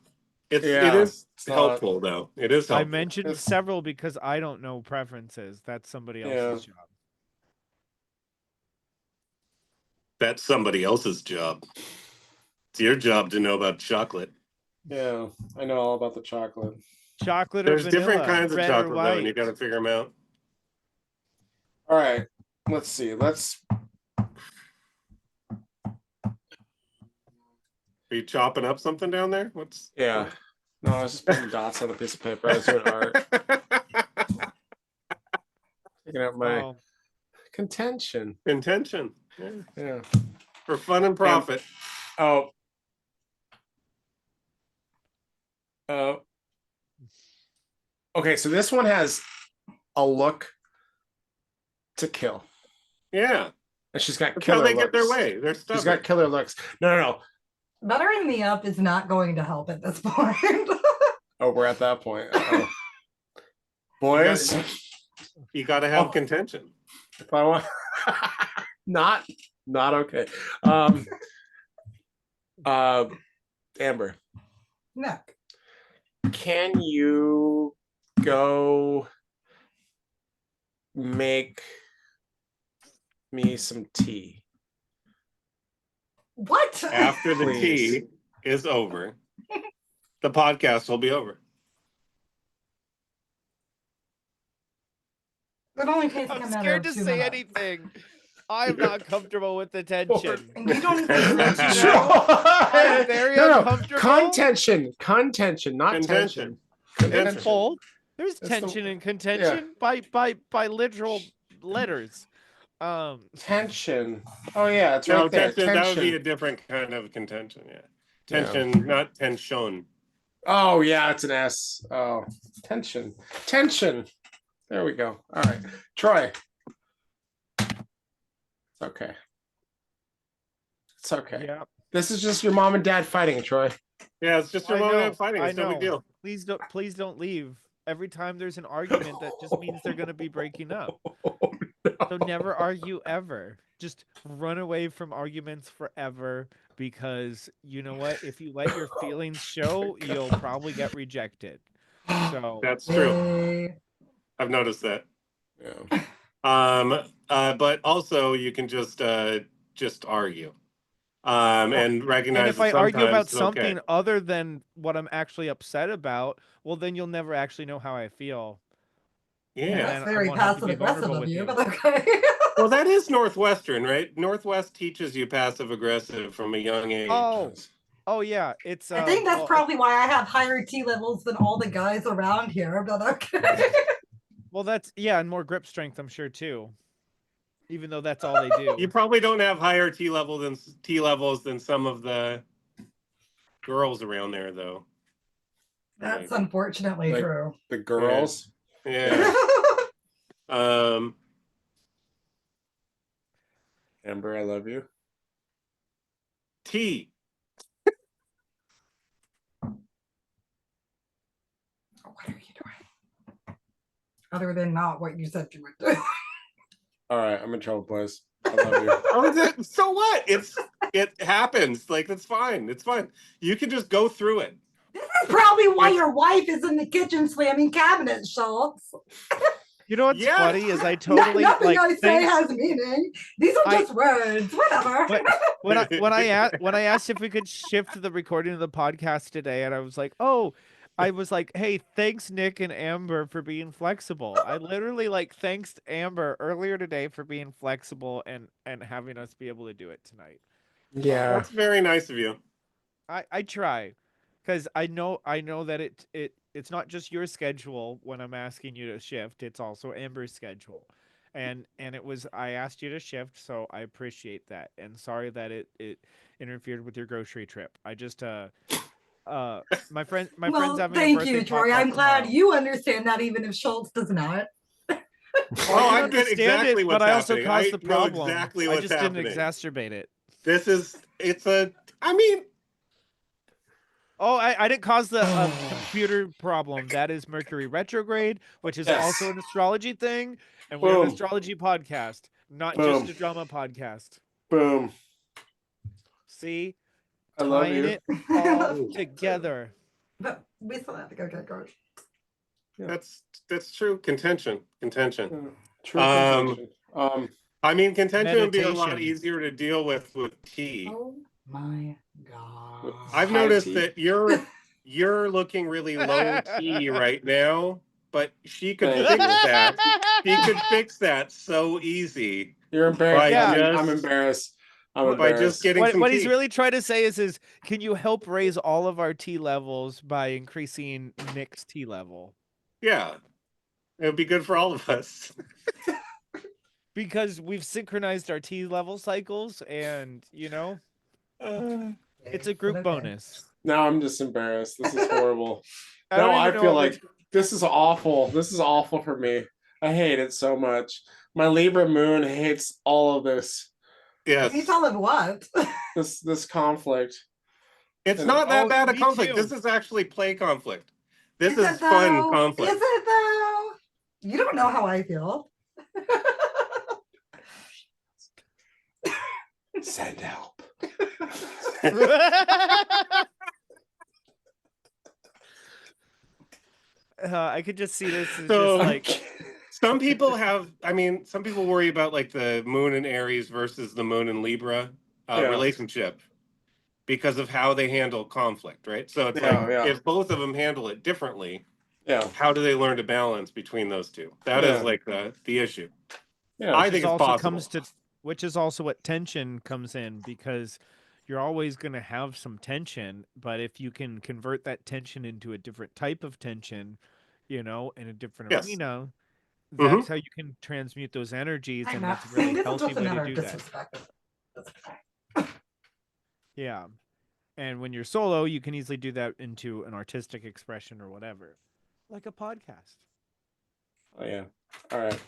It Yeah, is it's not. helpful though. It is I helpful. mentioned It's- several because I don't know preferences. That's somebody else's job. That's somebody else's job. It's your job to know about chocolate. yeah, I know all about the chocolate. Chocolate There's or different vanilla, kinds of red or chocolate though, white. and you got to figure them out. All right, let's see. Let's. Are you chopping up something down there? What's Yeah. No, I was just putting dots on a piece of paper. I was doing art. Picking up my Oh, contention. Intention. Yeah. Yeah. For fun and profit. Oh. Oh. Okay, so this one has a look to kill. Yeah. And she's got That's how killer they get their looks. way. They're She's stubborn. got killer looks. No. Buttering me up is not going to help at this point. Oh, we're at that point. Uh-oh. Boys, You got to have Oh. contention. if I want not okay. Amber, No. can you go make me some tea? What? After the Please. tea is over, the podcast will be over. It only takes I'm a matter scared of to 2 say minutes. anything. I'm not comfortable with the tension. And you don't even agree to That's that. I'm very No. uncomfortable. Contention, not Contention. tension. It's both. There's That's tension the- and contention by literal letters. Tension. Oh yeah, it's No, right there. tension, that would be a Tension. different kind of contention. Yeah. Yeah. Tension, not tension. Oh yeah, it's an S. Oh, tension. There we go. All right, Troy. It's okay. It's okay. Yeah. This is just your mom and dad fighting, Troy. Yeah, it's just your I moment know, of fighting. I It's no big know. deal. Please don't leave. Every time there's an argument, that just means they're gonna be breaking up. So never argue ever. Just run away from arguments forever, because you know what? If you let your feelings show, you'll probably get rejected. So That's true. Yay. I've noticed that. Yeah. But also you can just argue. And recognize and if that I argue sometimes about it's okay. something other than what I'm actually upset about, well, then you'll never actually know how I feel. Yeah. That's And I very won't have to passive be aggressive vulnerable of with you, you. but okay. Well, that is Northwestern, right? Northwest teaches you passive aggressive from a young age. Oh yeah, it's. I think that's well, probably why I have higher T levels than all the guys around here, but okay. Well, that's and more grip strength, I'm sure too. Even though that's all they do. You probably don't have higher T levels than some of the girls around there, though. That's unfortunately Like- true. The girls. Yeah. Amber, I love you. T. What are you doing? Other than not what you said you would do. All right, I'm in trouble, boys. I love you. Oh, so what? It happens. Like, it's fine. It's fine. You can just go through it. This is probably why your wife is in the kitchen slamming cabinets, Schultz. You know what's Yeah. funny is I totally Nothing like I say things- has meaning. These are just words. Whatever. when I asked if we could shift the recording of the podcast today, and I was like, hey, thanks Nick and Amber for being flexible. I literally thanks Amber earlier today for being flexible and having us be able to do it tonight. Yeah. That's very nice of you. I try, because I know that it's not just your schedule when I'm asking you to shift, it's also Amber's schedule. And it was, I asked you to shift, so I appreciate that. And sorry that it interfered with your grocery trip. I just my friend's having a thank birthday you, Troy. podcast I'm glad tomorrow. you understand that, even if Schultz does not. Oh, I I can get understand exactly it, what's but I also happening. caused I the know problem. exactly I what's just happening. didn't exacerbate it. Oh, I didn't cause the computer problem. That is Mercury retrograde, which is Yes. also an astrology thing, and we're an Boom. astrology podcast, not Boom. just a drama podcast. Boom. See, I love tying you. it all together. But we still have to go get coach. That's true. Contention. True Um, contention. I mean, contention would be a lot Meditation. easier to deal with T. Oh my god. I've High noticed T. that you're looking really low T right now, but she could Thank fix you. that. She could fix that so easy You're embarrassed. Yeah. I'm embarrassed. I'm by embarrassed. just getting some What tea. he's really trying to say is, can you help raise all of our T levels by increasing Nick's T level? Yeah, it would be good for all of us. Because we've synchronized our T level cycles, and It's a group Okay. bonus. Now I'm just embarrassed. This is horrible. I don't No, even I know feel what like this is awful. This is awful for me. I hate it so much. My Libra moon hates all of this. You Yes. tell him what? This conflict. It's And- not that Oh, bad a me conflict. too. This is actually play conflict. This Is is it fun though? conflict. Is it though? You don't know how I feel. Send help. I could just see this as So- just like Some people have, I mean, some people worry about like the moon in Aries versus the moon in Libra Yeah. relationship because of how they handle conflict, right? So it's Yeah, like yeah. if both of them handle it differently, Yeah. how do they learn to balance between those two? That is Yeah. like the issue. Yeah. I think it's also possible. comes to, which is also what tension comes in, because you're always going to have some tension, but if you can convert that tension into a different type of tension, you know, in a different Yes. arena, Mhm. that's how you can transmute those energies, I'm and not that's a saying really this is healthy just a way matter to of do that. disrespect. That's okay. Yeah. And when you're solo, you can easily do that into an artistic expression or whatever, like a podcast. Oh yeah. All right.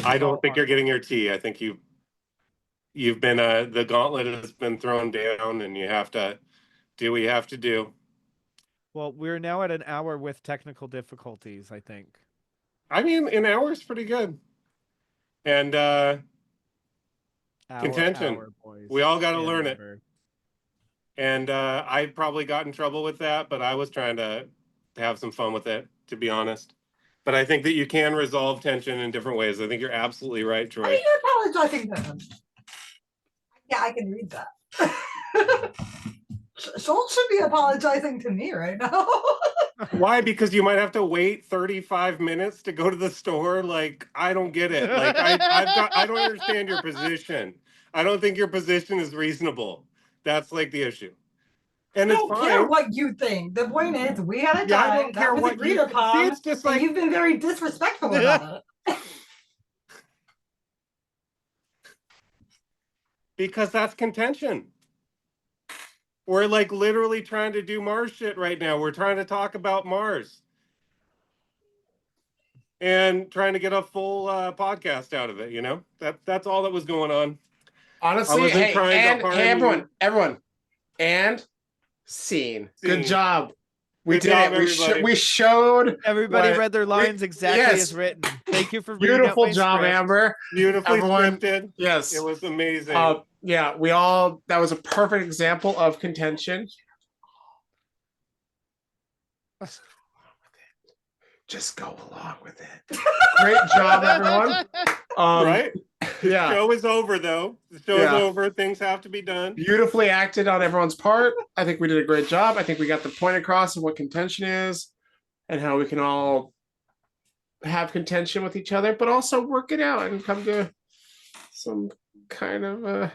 I don't think you're getting your tea. I think you've been the gauntlet has been thrown down, and you have to do what you have to do. Well, we're now at an hour with technical difficulties, I think. I mean, an hour is pretty good. And contention. Boys We all got to and learn it. Amber. And I probably got in trouble with that, but I was trying to have some fun with it, to be honest. But I think that you can resolve tension in different ways. I think you're absolutely right, Why Troy. are you apologizing to him? Yeah, I can read that. Schultz should be apologizing to me right now. Why? Because you might have to wait 35 minutes to go to the store. Like, I don't get it. Like, I don't understand your position. I don't think your position is reasonable. That's like the issue. And I it's don't care fine. what you think. The point is, we had a Yeah, I time don't care that was what agreed you upon, see. It's just and like you've been very disrespectful about it. because that's contention. We're like literally trying to do Mars shit right now. We're trying to talk about Mars and trying to get a full podcast out of it. You know, that's all that was going on. Honestly, wasn't hey, trying to and harm hey, you. everyone, and scene. Good Scene. job. We Good did job, it. everybody. We showed Everybody what- read their lines exactly yes. as written. Thank you for reading out beautiful my job, script. Amber. Beautifully Everyone- scripted. Yes. It was amazing. Yeah, that was a perfect example of contention. Just go along with it. Great job, everyone. Right? The Yeah. show is over, though. The show is over. Things have to be done. Beautifully acted on everyone's part. I think we did a great job. I think we got the point across of what contention is and how we can all have contention with each other, but also work it out and come to some kind of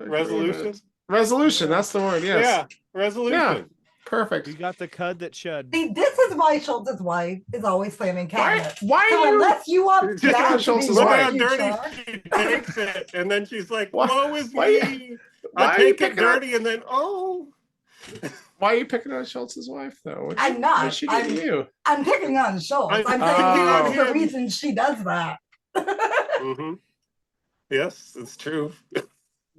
Resolution. Resolution. That's the word. Yes. Yeah. Resolution. Yeah. Perfect. We got the cud that should. See, this is why Schultz's wife is always slamming cabinets. Why So are you? unless you want Just that on to Schultz's be Look your at how future, dirty she takes it. And then she's like, Why- woe is why- me. why I are you take it picking on- dirty and then, oh. Why are you picking on Schultz's wife, though? What'd I'm she- not. what'd she do to you? I'm picking on Schultz. I'm saying I'm that's the him. reason she does that. Mm-hmm. Yes, it's true.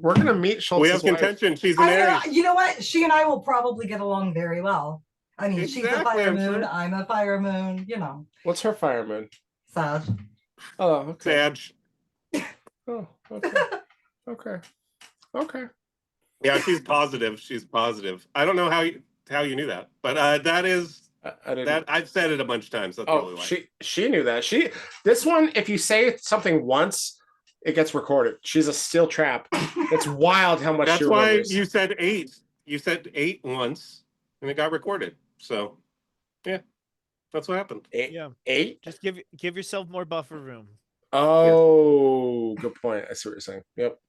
We're gonna meet Schultz's We have wife. contention. She's an Aries. You know what? She and I will probably get along very well. I mean, she's a Exactly, fire I'm moon. sure. I'm a fire moon. You know, What's her fireman? Sag. Oh, okay. Sag. Oh, okay. Okay. Yeah, she's positive. She's positive. I don't know how you knew that, but that is I didn't. that I've said it a bunch of times. That's probably Oh, why. she knew that. This one, if you say something once, it gets recorded. She's a steel trap. It's wild how much That's she why remembers. you said 8. You said 8 once, and it got recorded. So, yeah, that's what happened. Yeah. 8? Just give yourself more buffer room. Oh, good point. I see what you're saying. Yep.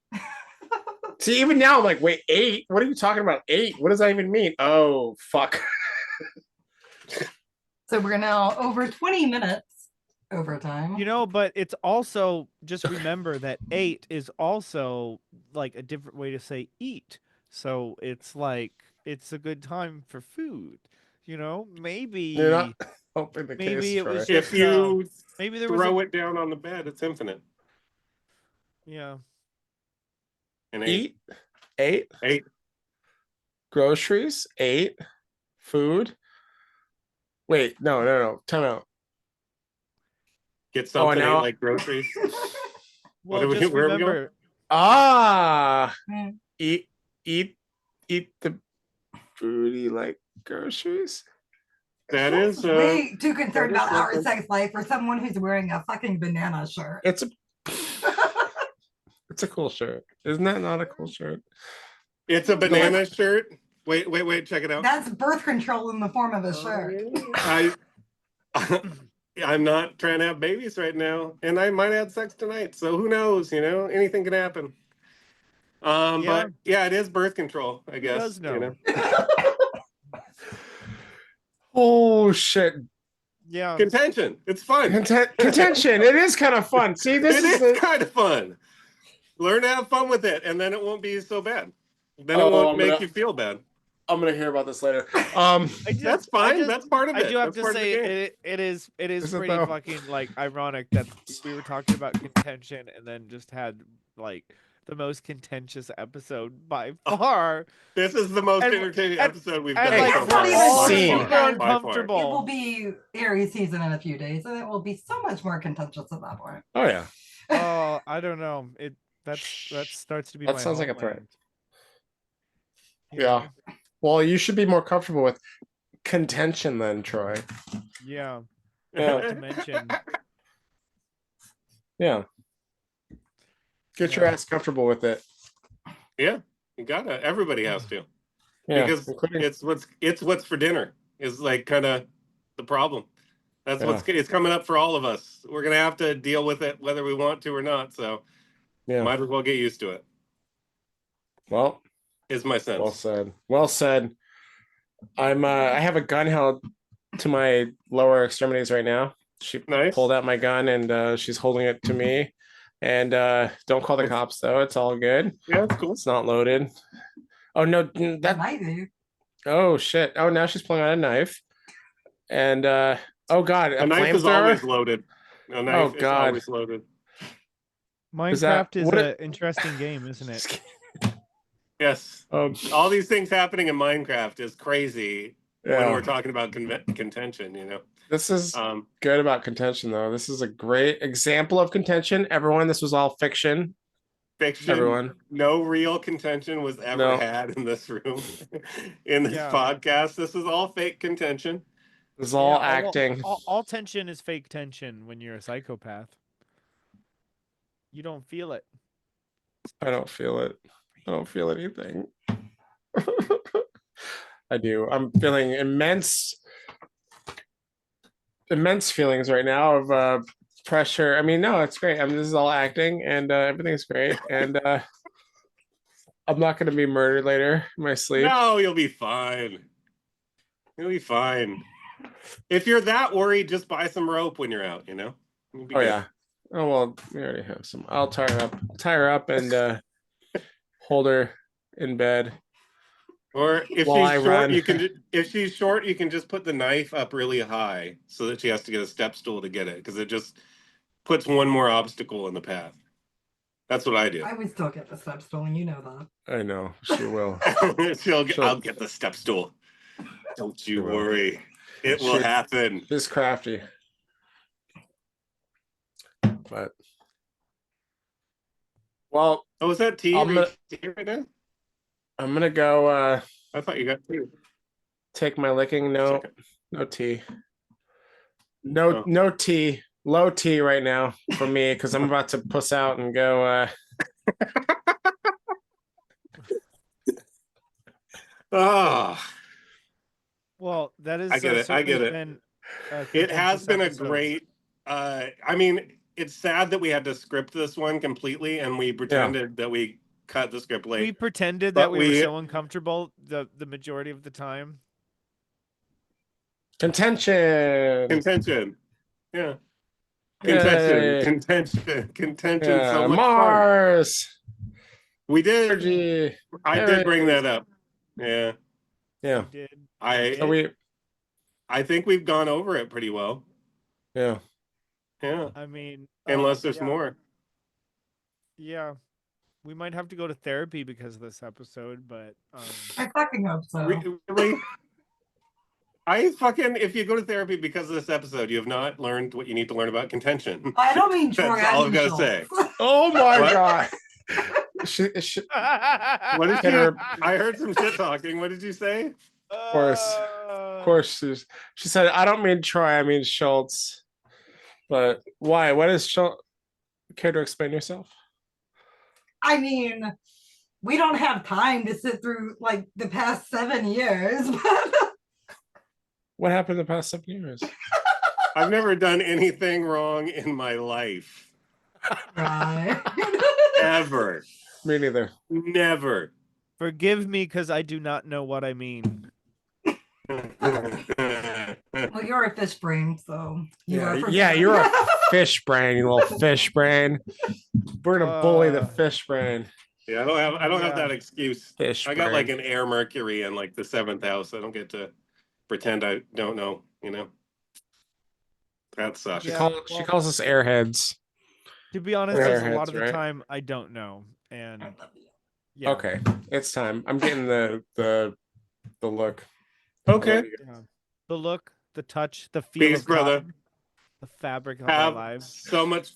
See, even now, I'm like, wait, 8? What are you talking about? 8? What does that even mean? Oh, fuck. So we're now over 20 minutes overtime. You know, but it's also, just remember that 8 is also like a different way to say eat. So it's like it's a good time for food. You know, You're not maybe hoping the case, maybe it Troy. was If just you maybe there was throw a it down on the bed, it's infinite. yeah. And Eat, 8, eight. groceries, 8, food. Wait, no. Time out. Get Oh, something now like groceries. Well, we? just Where are we going? remember Mm. eat the foodie like groceries. That is way too concerned that is about our something. sex life for someone who's wearing a fucking banana shirt. It's a cool shirt. Isn't that not a cool shirt? It's a banana shirt. Wait, check it out. That's birth control in the form of a shirt. I'm not trying to have babies right now, and I might have sex tonight. So who knows? Anything can happen. But yeah, it is birth control, I guess. does know? Oh shit. Yeah. Contention. It's fun. Contention. It is kind of fun. See, this is kind of fun. Learn to have fun with it, and then it won't be so bad. Then it Oh, won't make you feel bad. I'm gonna hear about this later. That's fine. That's part of it. I do have That's to part of the game. say it is Is it pretty though? fucking like ironic that we were talking about contention and then just had like the most contentious episode by far. This is the most And- entertaining and- episode we've And done like so not far. even By scene. far. super By far. It will uncomfortable. be Aries season in a few days, and it will be so much more contentious at that point. Oh yeah. Oh, I don't know. That starts to be That my sounds like a threat. homeland. You Yeah. know? Well, you should be more comfortable with contention then, Troy. Yeah. Yeah. Not to mention. Yeah. Get your ass comfortable with it. Yeah, you gotta. Everybody has to. Yeah. Because including- it's what's for dinner is like kind of the problem. That's Yeah. it's coming up for all of us. We're gonna have to deal with it whether we want to or not. So yeah. might as well get used to it. Well, Is my sense. well said. Well said. I have a gun held to my lower extremities right now. She Nice. pulled out my gun and she's holding it to me. And don't call the cops though. It's all good. Yeah, it's cool. It's not loaded. Oh no, That that might be. oh shit. Oh, now she's pulling out a knife. And oh god, A knife is flamethrower? always loaded. A knife is God. always loaded. Minecraft is what an interesting game, isn't it? Yes. Um, All these things happening in Minecraft is crazy when yeah. we're talking about contention, This is good about contention though. This is a great example of contention. Everyone, this was all fiction. Fiction. Everyone. No real contention was ever had in this room, in this podcast. This is all fake contention. This is all acting. All tension is fake tension when you're a psychopath. You don't feel it. I don't feel it. I don't feel anything. I do. I'm feeling immense feelings right now of pressure. I mean, no, it's great. I mean, this is all acting and everything's great. And I'm not going to be murdered later in my sleep. No, you'll be fine. You'll be fine. If you're that worried, just buy some rope when you're out, You'll be good. Yeah. Oh, well, we already have some. I'll tie her up and hold her in bed. Or if While she's I short, run. if she's short, you can just put the knife up really high so that she has to get a step stool to get it, because it just puts one more obstacle in the path. That's what I do. I would still get the step stool, and you know that. I know she will. I'll get the step stool. Don't you will. worry. It will happen. She's crafty. But well, Oh, is that tea? I'm gonna- Tea right now? I'm gonna go I thought you got tea. take my licking. No Second. no tea. No Oh. no tea. Low tea right now for me because I'm about to puss out and go Ah, Well, that is. I get it. I get certainly it. been a it has contentious been a episode. great. I mean, it's sad that we had to script this one completely, and we pretended that we cut the script late. We pretended But that we were we- so uncomfortable the majority of the time. contention. Contention. Yeah. Yay. Contention. So much fun. Mars. We did. Energy. I did bring that up. Yeah. Yeah. Did. So I think we've gone over it pretty well. yeah. Yeah. I mean, Unless there's yeah, more. Yeah. We might have to go to therapy because of this episode, but I fucking hope so. Really? If you go to therapy because of this episode, you have not learned what you need to learn about contention. I don't mean Troy. That's all I I've mean got to say. Oh my What? god. What did you? I heard some shit talking. What did you say? Of course, she said, "I don't mean Troy, I mean Schultz." But why? What is Schultz? Care to explain yourself? I mean, we don't have time to sit through like the past 7 years. What happened the past 7 years? I've never done anything wrong in my life. Right. Ever. Me neither. Never. Forgive me because I do not know what I mean. Well, you're a fish brain, so Yeah, you're a fish brain, you little fish brain. We're gonna bully the fish brain. Yeah, I don't have that excuse. Fish I got brain. like an air Mercury in like the 7th house. I don't get to pretend I don't know, That sucks. She calls us airheads. To be honest, We're there's a airheads, lot of the right? time I don't know, and yeah. Okay, it's time. I'm getting the look. Okay. Yeah. The look, the touch, the feel Peace, of brother. cotton, the fabric of our lives. So much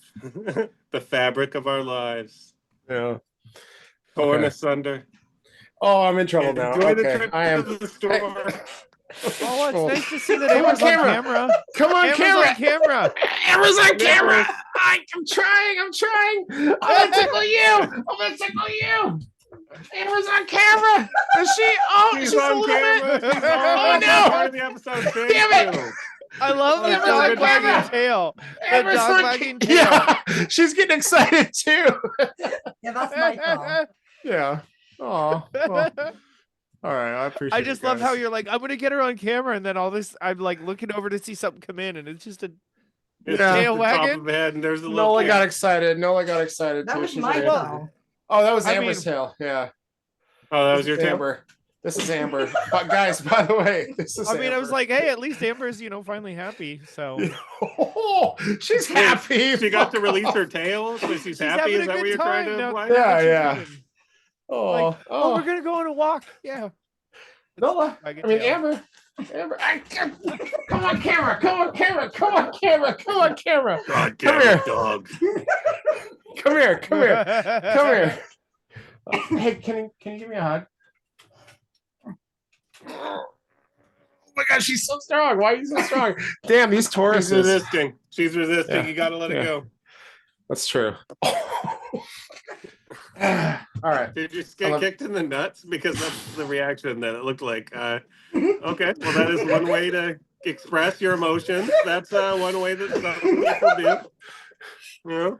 the fabric of our lives. Yeah. Torn Okay. asunder. Oh, I'm in trouble now. Enjoy the Okay, trip I am. to the store. Oh, it's nice to see that Come on, Amber's on camera. camera. Come on, Amber's camera. on camera. Amber's on camera. I'm trying. I'm gonna tickle you. Amber's on camera. Is she? Oh, She's she's a on little camera. bit. She's Oh on no! part of the episode. Thank Damn it. you. I love the Amber's dog on camera. wagging tail. The Amber's dog on wagging tail. Yeah, she's getting excited too. Yeah, that's my fault. Yeah. Oh. Well, all right. I appreciate. I just love how you're like, I'm gonna get her on camera, and then all this, I'm like looking over to see something come in, and it's just a It's Yeah. just the top wagging? of the head, and there's a little Nola kid. got excited. That too. was She's my an fault. Amber. Oh, that was I Amber's mean- tail. Yeah. Oh, that This was your is tail. Amber. This is Amber. But guys, by the way, this is. I mean, I was Amber. like, hey, at least Amber's, finally happy. So Oh, she's happy. She got to release her tail, so she's happy. having Is a that what good you're trying time to now. imply? Yeah, What she's yeah. doing. Oh, Like, oh, we're gonna go on a walk. Yeah. Nola. Wagging I mean, tail. Amber. Come on, camera. God Come damn here. it, dog. Come here. Hey, can you give me a hug? Oh my God, she's so strong. Why are you so strong? Damn, these She's Tauruses. resisting. She's resisting. Yeah. You got to let it go. That's true. All right. Did you just get kicked in the nuts? Because that's the reaction that it looked like. Okay, well, that is one way to express your emotions. That's one way that some people do. Yeah.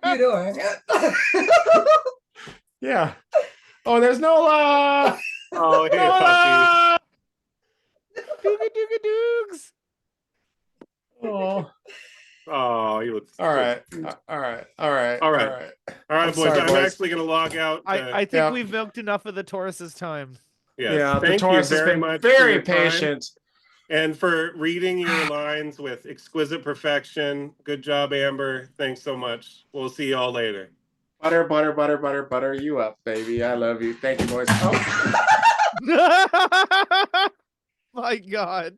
You doing? Yeah. Oh, there's Nola. Oh, hey, puppy. Nola. Dooga-dooga-doogs. Oh. Oh, you look. All right. All right, boys. I'm I'm sorry, boys. actually going to log out. I think Yeah. we've milked enough of the Taurus's time. Yes. Yeah, the Thank you Taurus has very been much. for very your time patient. and for reading your lines with exquisite perfection. Good job, Amber. Thanks so much. We'll see you all later. Butter you up, baby. I love you. Thank you, boys. Oh. My God.